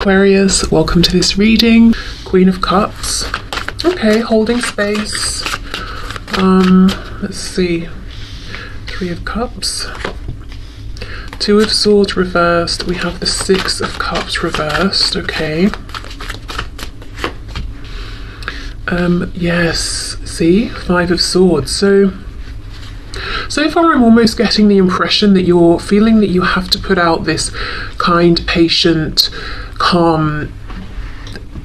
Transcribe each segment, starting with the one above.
Aquarius, welcome to this reading. Queen of Cups. Okay, holding space. Let's see. Three of Cups. Two of Swords reversed. We have the Six of Cups reversed. Okay. Yes. See? Five of Swords. So far I'm almost getting the impression that you're feeling that you have to put out this kind, patient, calm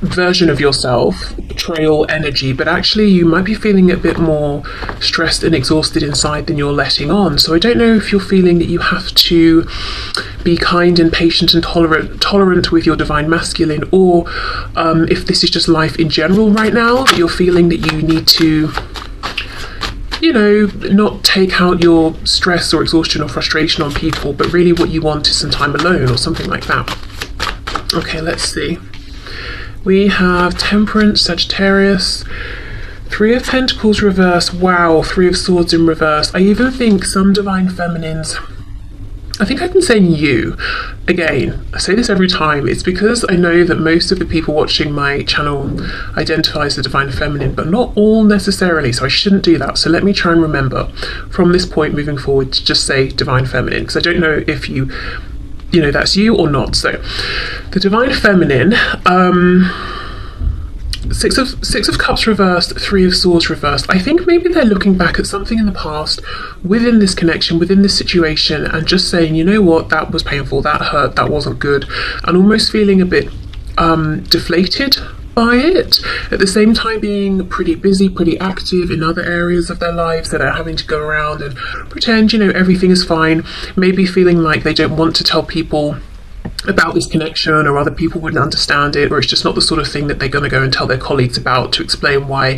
version of yourself, betrayal energy, but actually you might be feeling a bit more stressed and exhausted inside than you're letting on. So I don't know if you're feeling that you have to be kind and patient and tolerant with your divine masculine, or if this is just life in general right now, that you're feeling that you need to, not take out your stress or exhaustion or frustration on people, but really what you want is some time alone or something like that. Okay, let's see. We have Temperance, Sagittarius, Three of Pentacles reverse. Wow, Three of Swords in reverse. I even think some divine feminines, I think I've been saying you. Again, I say this every time. It's because I know that most of the people watching my channel identify as the divine feminine, but not all necessarily, so I shouldn't do that. So let me try and remember from this point moving forward to just say divine feminine, because I don't know if that's you or not. So the divine feminine, Six of Cups reversed, Three of Swords reversed. I think maybe they're looking back at something in the past within this connection, within this situation, and just saying, you know what, that was painful, that hurt, that wasn't good, and almost feeling a bit deflated by it, at the same time being pretty busy, pretty active in other areas of their lives that are having to go around and pretend, everything is fine, maybe feeling like they don't want to tell people about this connection, or other people wouldn't understand it, or it's just not the sort of thing that they're going to go and tell their colleagues about to explain why,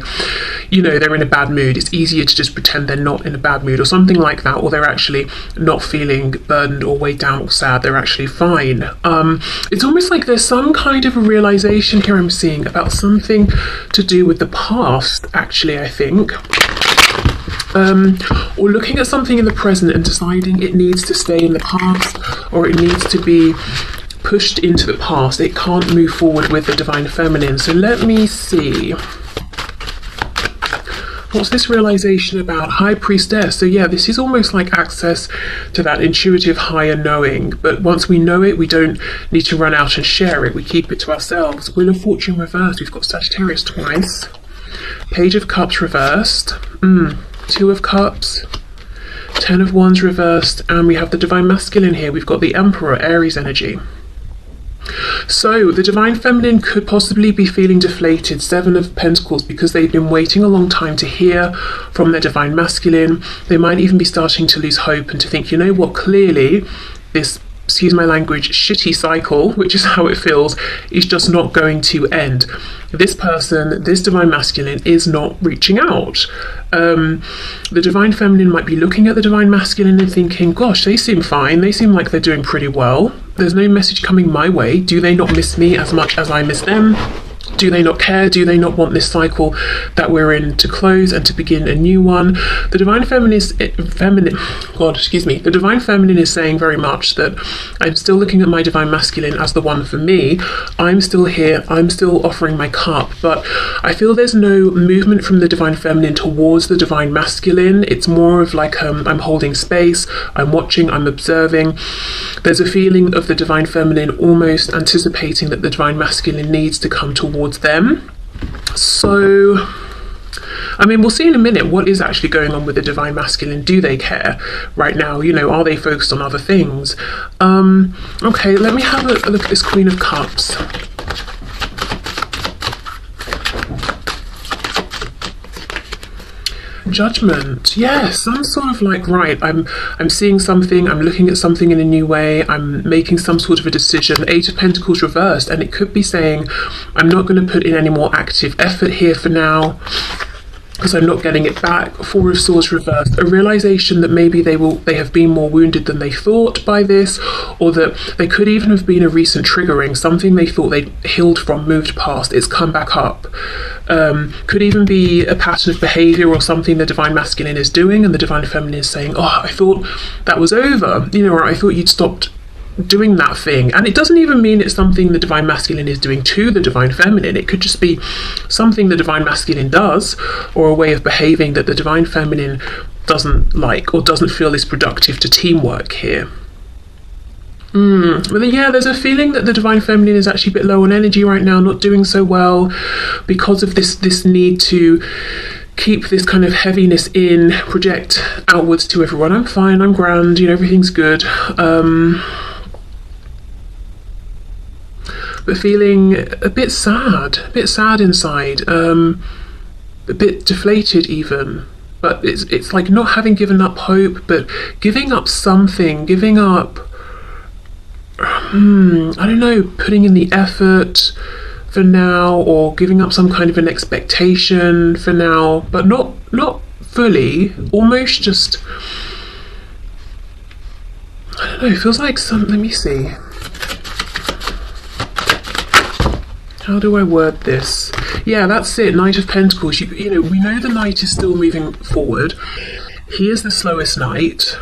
they're in a bad mood. It's easier to just pretend they're not in a bad mood or something like that, or they're actually not feeling burdened or weighed down or sad. They're actually fine. It's almost like there's some kind of a realization here I'm seeing about something to do with the past, actually, I think. Or looking at something in the present and deciding it needs to stay in the past, or it needs to be pushed into the past. It can't move forward with the divine feminine. So let me see. What's this realization about? High Priestess. So yeah, this is almost like access to that intuitive higher knowing. But once we know it, we don't need to run out and share it. We keep it to ourselves. Wheel of Fortune reversed. We've got Sagittarius twice. Page of Cups reversed. Two of Cups. Ten of Wands reversed. And we have the divine masculine here. We've got the Emperor, Aries energy. So the divine feminine could possibly be feeling deflated, Seven of Pentacles, because they've been waiting a long time to hear from their divine masculine. They might even be starting to lose hope and to think, you know what, clearly this, excuse my language, shitty cycle, which is how it feels, is just not going to end. This person, this divine masculine, is not reaching out. The divine feminine might be looking at the divine masculine and thinking, gosh, they seem fine, they seem like they're doing pretty well, there's no message coming my way, do they not miss me as much as I miss them? Do they not care? Do they not want this cycle that we're in to close and to begin a new one? The divine feminine the divine feminine is saying very much that I'm still looking at my divine masculine as the one for me. I'm still here. I'm still offering my cup, but I feel there's no movement from the divine feminine towards the divine masculine. It's more of like I'm holding space, I'm watching, I'm observing. There's a feeling of the divine feminine almost anticipating that the divine masculine needs to come towards them. So we'll see in a minute what is actually going on with the divine masculine. Do they care right now? Are they focused on other things? Okay, let me have a look at this Queen of Cups. Judgment. Yes, I'm sort of like, right, I'm seeing something, I'm looking at something in a new way, I'm making some sort of a decision. Eight of Pentacles reversed, and it could be saying I'm not going to put in any more active effort here for now because I'm not getting it back. Four of Swords reversed. A realization that maybe they have been more wounded than they thought by this, or that they could even have been a recent triggering, something they thought they'd healed from, moved past, it's come back up. Could even be a pattern of behavior or something the divine masculine is doing and the divine feminine is saying, oh, I thought that was over, or I thought you'd stopped doing that thing. And it doesn't even mean it's something the divine masculine is doing to the divine feminine. It could just be something the divine masculine does, or a way of behaving that the divine feminine doesn't like or doesn't feel is productive to teamwork here. But then, yeah, there's a feeling that the divine feminine is actually a bit low on energy right now, not doing so well because of this need to keep this kind of heaviness in, project outwards to everyone. I'm fine, I'm grand, everything's good. But feeling a bit sad inside, a bit deflated even. But it's like not having given up hope, but giving up something, giving up, I don't know, putting in the effort for now, or giving up some kind of an expectation for now, but not fully, almost just, I don't know, it feels like let me see. How do I word this? Yeah, that's it, Knight of Pentacles. We know the Knight is still moving forward. He is the slowest Knight.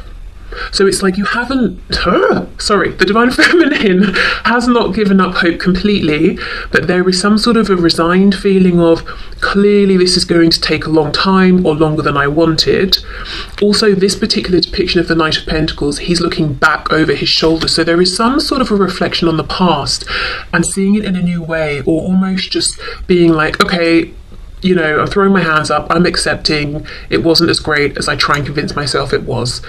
So it's like you haven't, the divine feminine has not given up hope completely, but there is some sort of a resigned feeling of, clearly this is going to take a long time, or longer than I wanted. Also, this particular depiction of the Knight of Pentacles, he's looking back over his shoulder, so there is some sort of a reflection on the past and seeing it in a new way, or almost just being like, okay, I'm throwing my hands up, I'm accepting it wasn't as great as I try and convince myself it was.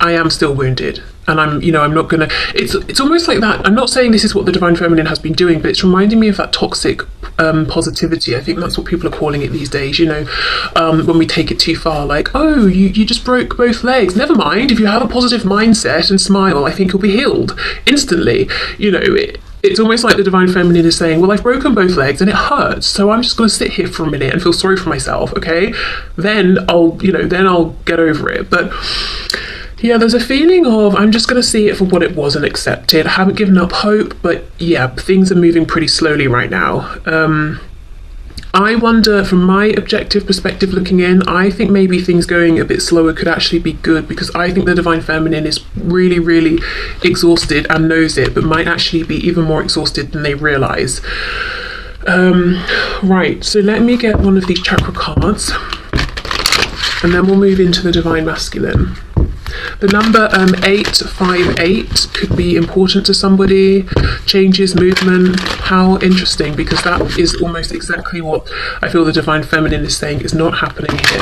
I am still wounded, and I'm not gonna, it's almost like that. I'm not saying this is what the divine feminine has been doing, but it's reminding me of that toxic positivity. I think that's what people are calling it these days, when we take it too far, like, oh, you just broke both legs, never mind, if you have a positive mindset and smile, I think you'll be healed instantly. It's almost like the divine feminine is saying, well, I've broken both legs and it hurts, so I'm just going to sit here for a minute and feel sorry for myself, okay? Then I'll get over it. But yeah, there's a feeling of, I'm just going to see it for what it was and accept it. I haven't given up hope, but yeah, things are moving pretty slowly right now. I wonder, from my objective perspective looking in, I think maybe things going a bit slower could actually be good, because I think the divine feminine is really, really exhausted and knows it, but might actually be even more exhausted than they realise. Right, so let me get one of these chakra cards, and then we'll move into the divine masculine. The number 858 could be important to somebody. Changes, movement. How interesting, because that is almost exactly what I feel the divine feminine is saying is not happening here.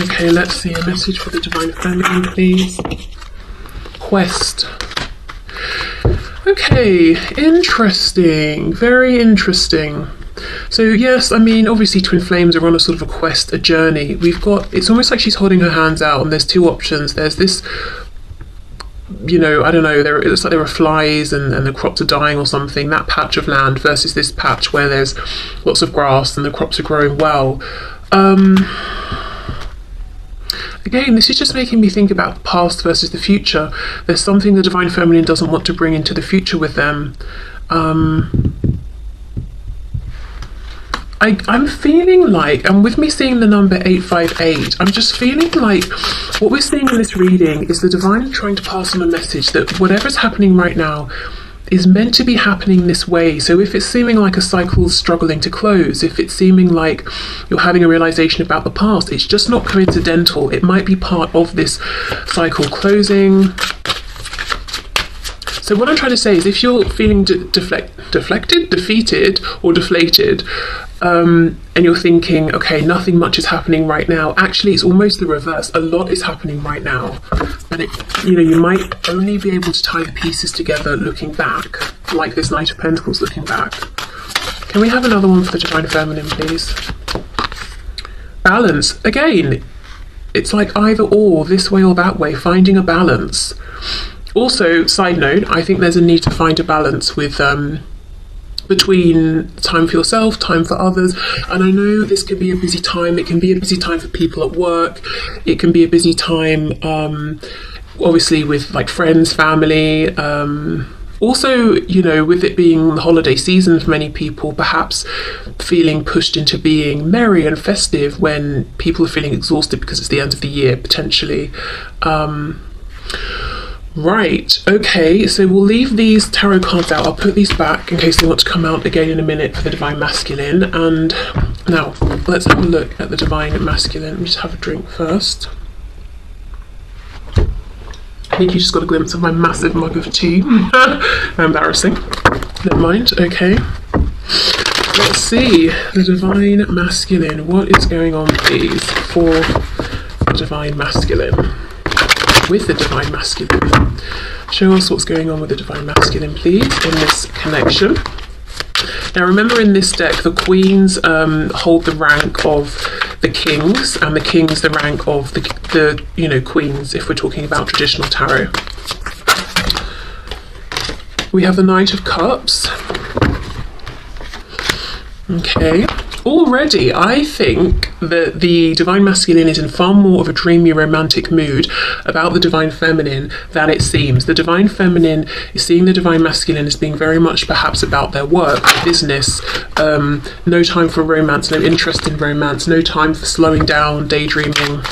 Okay, let's see a message for the divine feminine, please. Quest. Okay, interesting. Very interesting. So yes, I mean, obviously twin flames are on a sort of a quest, a journey. It's almost like she's holding her hands out, and there's two options. There's this, I don't know, it looks like there are flies and the crops are dying or something, that patch of land, versus this patch where there's lots of grass and the crops are growing well. Again, this is just making me think about the past versus the future. There's something the divine feminine doesn't want to bring into the future with them. I'm feeling like, and with me seeing the number 858, I'm just feeling like what we're seeing in this reading is the divine trying to pass on a message that whatever's happening right now is meant to be happening this way. So if it's seeming like a cycle struggling to close, if it's seeming like you're having a realization about the past, it's just not coincidental. It might be part of this cycle closing. So what I'm trying to say is, if you're feeling defeated or deflated, and you're thinking, okay, nothing much is happening right now, actually it's almost the reverse. A lot is happening right now, but you might only be able to tie the pieces together looking back, like this Knight of Pentacles looking back. Can we have another one for the divine feminine, please? Balance. Again, it's like either or, this way or that way, finding a balance. Also, side note, I think there's a need to find a balance with between time for yourself, time for others. And I know this can be a busy time. It can be a busy time for people at work. It can be a busy time, obviously, with like friends, family. Also, with it being the holiday season for many people, perhaps feeling pushed into being merry and festive when people are feeling exhausted because it's the end of the year, potentially. Right, okay, so we'll leave these tarot cards out. I'll put these back in case they want to come out again in a minute for the Divine Masculine. And now, let's have a look at the Divine Masculine. Let me just have a drink first. I think you just got a glimpse of my massive mug of tea. Embarrassing. Never mind, okay. Let's see, the Divine Masculine. What is going on, please, for the Divine Masculine? With the Divine Masculine. Show us what's going on with the Divine Masculine, please, in this connection. Now remember, in this deck, the Queens hold the rank of the Kings, and the Kings the rank of the Queens, if we're talking about traditional tarot. We have the Knight of Cups. Okay. Already, I think that the Divine Masculine is in far more of a dreamy, romantic mood about the Divine Feminine than it seems. The Divine Feminine is seeing the Divine Masculine as being very much perhaps about their work, their business, no time for romance, no interest in romance, no time for slowing down, daydreaming.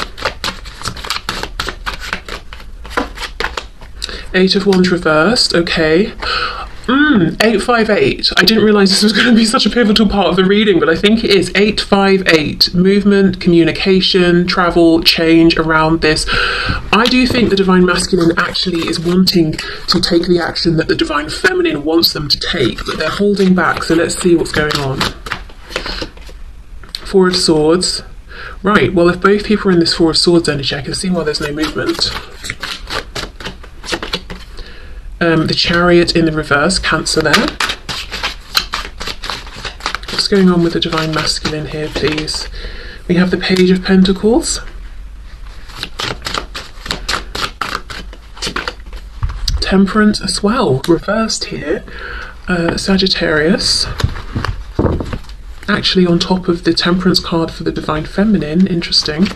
Eight of Wands reversed, okay. 858. I didn't realise this was going to be such a pivotal part of the reading, but I think it is. 858. Movement, communication, travel, change around this. I do think the Divine Masculine actually is wanting to take the action that the Divine Feminine wants them to take, but they're holding back. So let's see what's going on. Four of Swords. Right, well, if both people are in this Four of Swords energy, I can see why there's no movement. The Chariot in the reverse, Cancer there. What's going on with the Divine Masculine here, please? We have the Page of Pentacles. Temperance as well, reversed here. Sagittarius. Actually on top of the Temperance card for the Divine Feminine, interesting.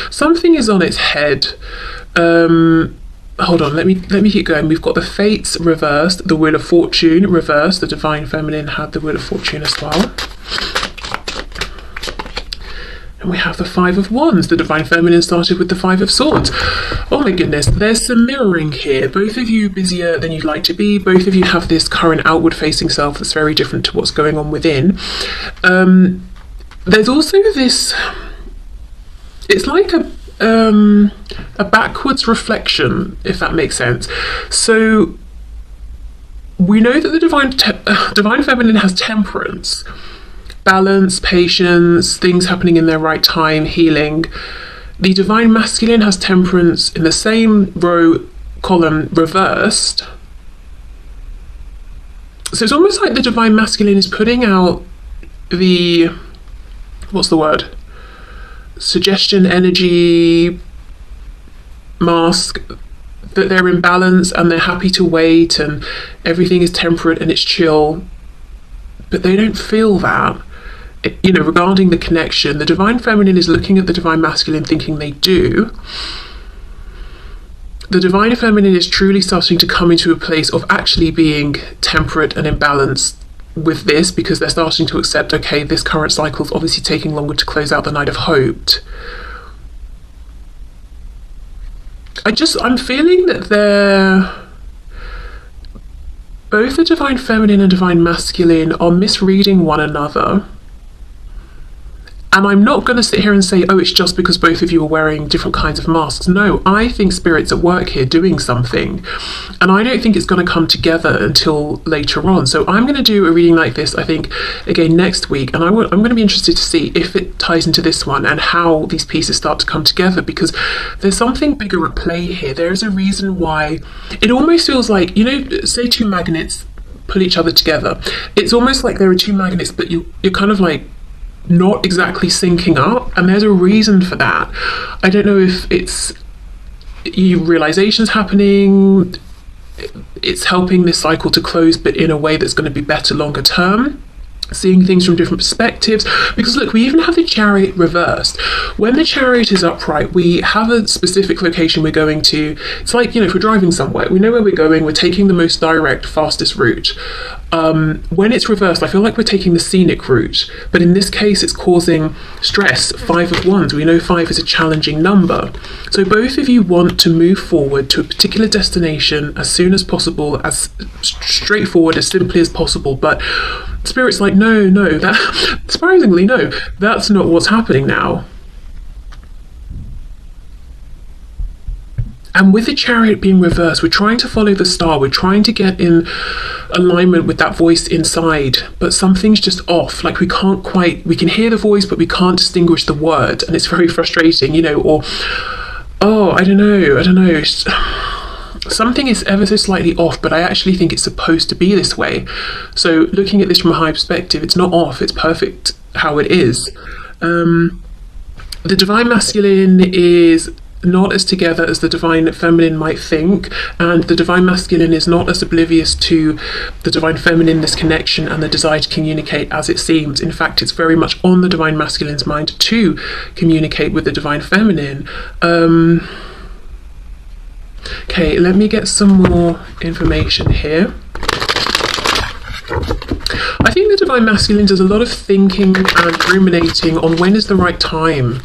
Something is on its head. Hold on, let me keep going. We've got the Fates reversed, the Wheel of Fortune reversed. The Divine Feminine had the Wheel of Fortune as well. And we have the Five of Wands. The Divine Feminine started with the Five of Swords. Oh my goodness, there's some mirroring here. Both of you busier than you'd like to be. Both of you have this current outward-facing self that's very different to what's going on within. There's also this... It's like a backwards reflection, if that makes sense. So we know that the Divine Feminine has temperance, balance, patience, things happening in their right time, healing. The Divine Masculine has temperance in the same row, column, reversed. So it's almost like the Divine Masculine is putting out the, what's the word? Suggestion, energy, mask, that they're in balance and they're happy to wait and everything is temperate and it's chill, but they don't feel that. Regarding the connection, the Divine Feminine is looking at the Divine Masculine thinking they do. The Divine Feminine is truly starting to come into a place of actually being temperate and in balance with this, because they're starting to accept, okay, this current cycle is obviously taking longer to close out than I'd have hoped. I'm feeling that both the Divine Feminine and Divine Masculine are misreading one another. And I'm not going to sit here and say, oh, it's just because both of you are wearing different kinds of masks. No, I think Spirit's at work here doing something. And I don't think it's going to come together until later on. So I'm going to do a reading like this, I think, again next week. And I'm going to be interested to see if it ties into this one and how these pieces start to come together, because there's something bigger at play here. There is a reason why it almost feels like, say two magnets pull each other together. It's almost like there are two magnets, but you're kind of like, not exactly syncing up, and there's a reason for that. I don't know if it's realizations happening, it's helping this cycle to close, but in a way that's going to be better longer term, seeing things from different perspectives. Because look, we even have the Chariot reversed. When the Chariot is upright, we have a specific location we're going to. It's like, if we're driving somewhere, we know where we're going, we're taking the most direct, fastest route. When it's reversed, I feel like we're taking the scenic route, but in this case it's causing stress. 5 of Wands, we know 5 is a challenging number. So both of you want to move forward to a particular destination as soon as possible, as straightforward, as simply as possible, but Spirit's like, no, that surprisingly, no, that's not what's happening now. And with the Chariot being reversed, we're trying to follow the star, we're trying to get in alignment with that voice inside, but something's just off. Like we can hear the voice, but we can't distinguish the word, and it's very frustrating, you know, or, oh, I don't know. Something is ever so slightly off, but I actually think it's supposed to be this way. So looking at this from a high perspective, it's not off, it's perfect how it is. The Divine Masculine is not as together as the Divine Feminine might think, and the Divine Masculine is not as oblivious to the Divine Feminine, this connection and the desire to communicate as it seems. In fact, it's very much on the Divine Masculine's mind to communicate with the Divine Feminine. Okay, let me get some more information here. I think the Divine Masculine does a lot of thinking and ruminating on when is the right time,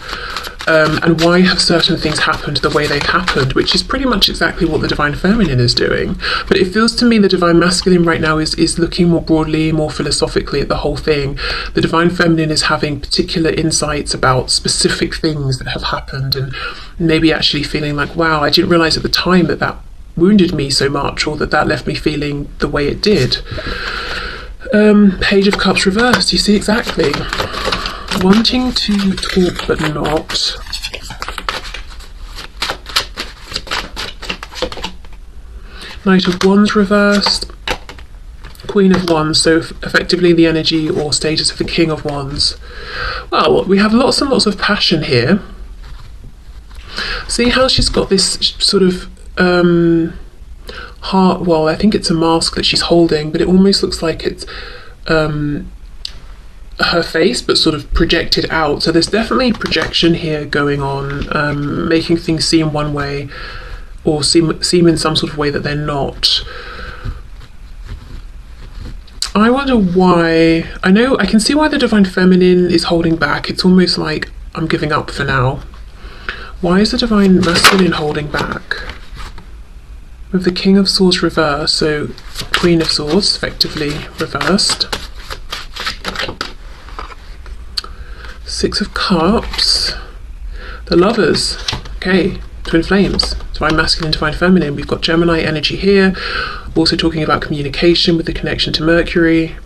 and why have certain things happened the way they've happened, which is pretty much exactly what the Divine Feminine is doing. But it feels to me the Divine Masculine right now is looking more broadly, more philosophically at the whole thing. The Divine Feminine is having particular insights about specific things that have happened, and maybe actually feeling like, wow, I didn't realise at the time that that wounded me so much, or that left me feeling the way it did. Page of Cups reversed, you see exactly. Wanting to talk but not. Knight of Wands reversed. Queen of Wands, so effectively the energy or status of the King of Wands. Well, we have lots and lots of passion here. See how she's got this sort of heart, well, I think it's a mask that she's holding, but it almost looks like it's her face, but sort of projected out. So there's definitely projection here going on, making things seem one way, or seem in some sort of way that they're not. I wonder why. I can see why the Divine Feminine is holding back. It's almost like I'm giving up for now. Why is the Divine Masculine holding back? With the King of Swords reversed, so Queen of Swords effectively reversed. 6 of Cups. The Lovers. Okay, Twin Flames. Divine Masculine, Divine Feminine. We've got Gemini energy here. Also talking about communication with the connection to Mercury.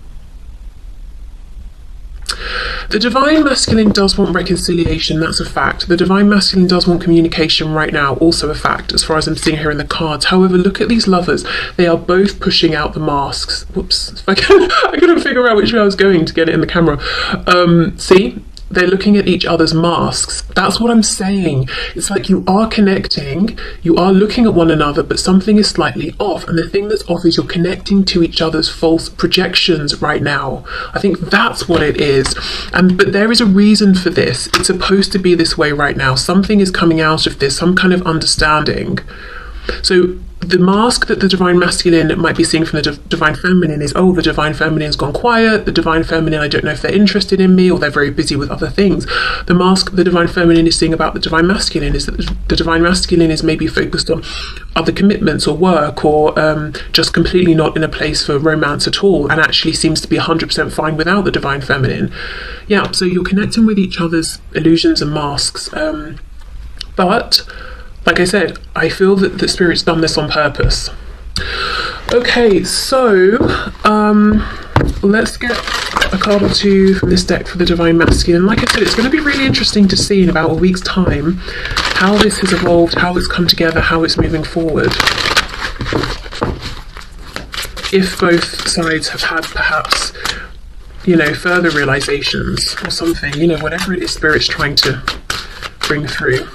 The Divine Masculine does want reconciliation, that's a fact. The Divine Masculine does want communication right now, also a fact, as far as I'm seeing here in the cards. However, look at these lovers. They are both pushing out the masks. Whoops, I couldn't figure out which way I was going to get it in the camera. See? They're looking at each other's masks. That's what I'm saying. It's like you are connecting, you are looking at one another, but something is slightly off. And the thing that's off is you're connecting to each other's false projections right now. I think that's what it is. But there is a reason for this. It's supposed to be this way right now. Something is coming out of this, some kind of understanding. So the mask that the Divine Masculine might be seeing from the Divine Feminine is, oh, the Divine Feminine's gone quiet, the Divine Feminine, I don't know if they're interested in me, or they're very busy with other things. The mask the Divine Feminine is seeing about the Divine Masculine is that the Divine Masculine is maybe focused on other commitments or work, or just completely not in a place for romance at all, and actually seems to be 100% fine without the Divine Feminine. Yeah, so you're connecting with each other's illusions and masks, but like I said, I feel that the Spirit's done this on purpose. Okay, so let's get a card or two from this deck for the Divine Masculine. Like I said, it's going to be really interesting to see in about a week's time how this has evolved, how it's come together, how it's moving forward. If both sides have had perhaps, you know, further realizations or something, you know, whatever it is Spirit's trying to bring through.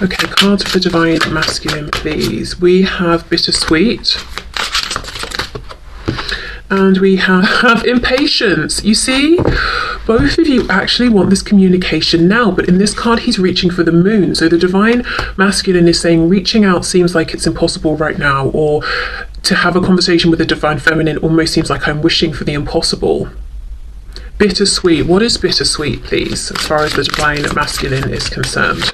Okay, cards for the Divine Masculine, please. We have Bittersweet. And we have Impatience. You see? both of you actually want this communication now, but in this card he's reaching for the moon. So the divine masculine is saying reaching out seems like it's impossible right now, or to have a conversation with the divine feminine almost seems like I'm wishing for the impossible. Bittersweet. What is bittersweet, please, as far as the divine masculine is concerned?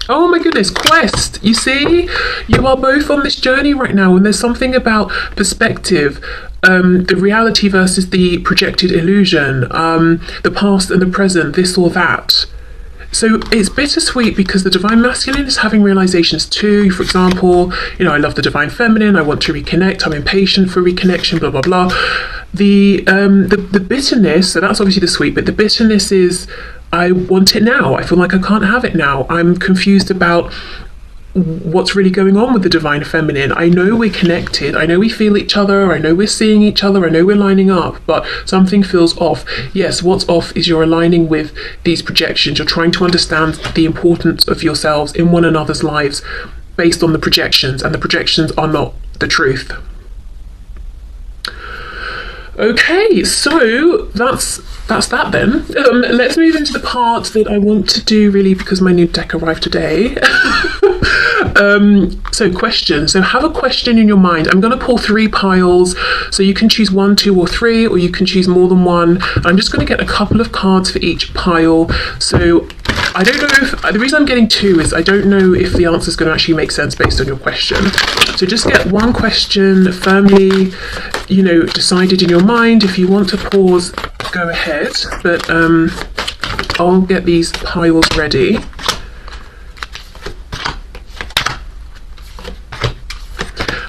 Oh my goodness, quest. You see, you are both on this journey right now, and there's something about perspective, the reality versus the projected illusion, the past and the present, this or that. So it's bittersweet because the divine masculine is having realizations too. For example, you know, I love the divine feminine, I want to reconnect, I'm impatient for reconnection, blah blah blah. The bitterness, so that's obviously the sweet, but the bitterness is I want it now. I feel like I can't have it now. I'm confused about what's really going on with the divine feminine. I know we're connected, I know we feel each other, I know we're seeing each other, I know we're lining up, but something feels off. Yes, what's off is you're aligning with these projections. You're trying to understand the importance of yourselves in one another's lives based on the projections, and the projections are not the truth. Okay, so that's that then. Let's move into the part that I want to do really, because my new deck arrived today. So question. So have a question in your mind. I'm going to pull 3 piles, so you can choose 1, 2 or 3, or you can choose more than one. I'm just going to get a couple of cards for each pile. So I don't know if, the reason I'm getting 2 is I don't know if the answer is going to actually make sense based on your question. So just get one question firmly, you know, decided in your mind. If you want to pause, go ahead, but I'll get these piles ready.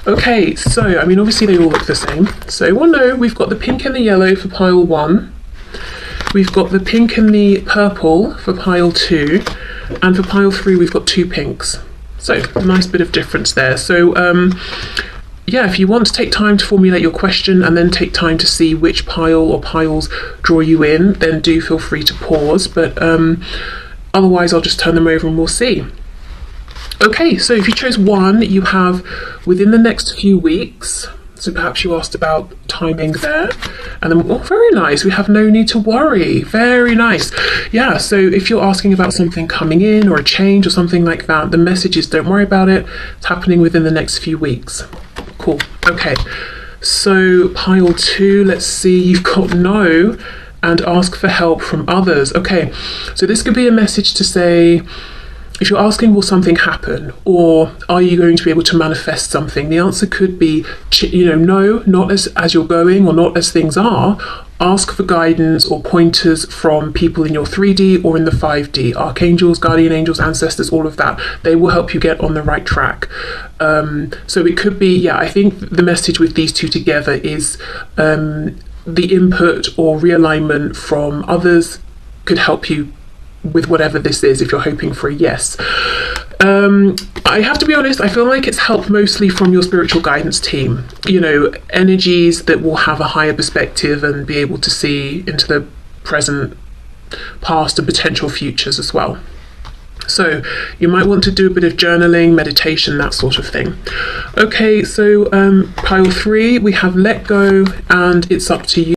Okay, so I mean obviously they all look the same. So well no, we've got the pink and the yellow for pile 1. We've got the pink and the purple for pile 2, and for pile 3 we've got 2 pinks. So a nice bit of difference there. So yeah, if you want to take time to formulate your question and then take time to see which pile or piles draw you in, then do feel free to pause, but otherwise I'll just turn them over and we'll see. Okay, so if you chose 1, you have within the next few weeks. So perhaps you asked about timing there. And then, oh, very nice. We have no need to worry. Very nice. Yeah, so if you're asking about something coming in or a change or something like that, the message is don't worry about it. It's happening within the next few weeks. Cool. Okay, so pile 2, let's see, you've got no and ask for help from others. Okay, so this could be a message to say, if you're asking, will something happen, or are you going to be able to manifest something? The answer could be, you know, no, not as you're going or not as things are. Ask for guidance or pointers from people in your 3D or in the 5D. Archangels, guardian angels, ancestors, all of that. They will help you get on the right track. So it could be, yeah, I think the message with these 2 together is the input or realignment from others could help you with whatever this is, if you're hoping for a yes. I have to be honest, I feel like it's help mostly from your spiritual guidance team, you know, energies that will have a higher perspective and be able to see into the present, past and potential futures as well. So you might want to do a bit of journaling, meditation, that sort of thing. Okay, so pile 3, we have let go, and it's up to you.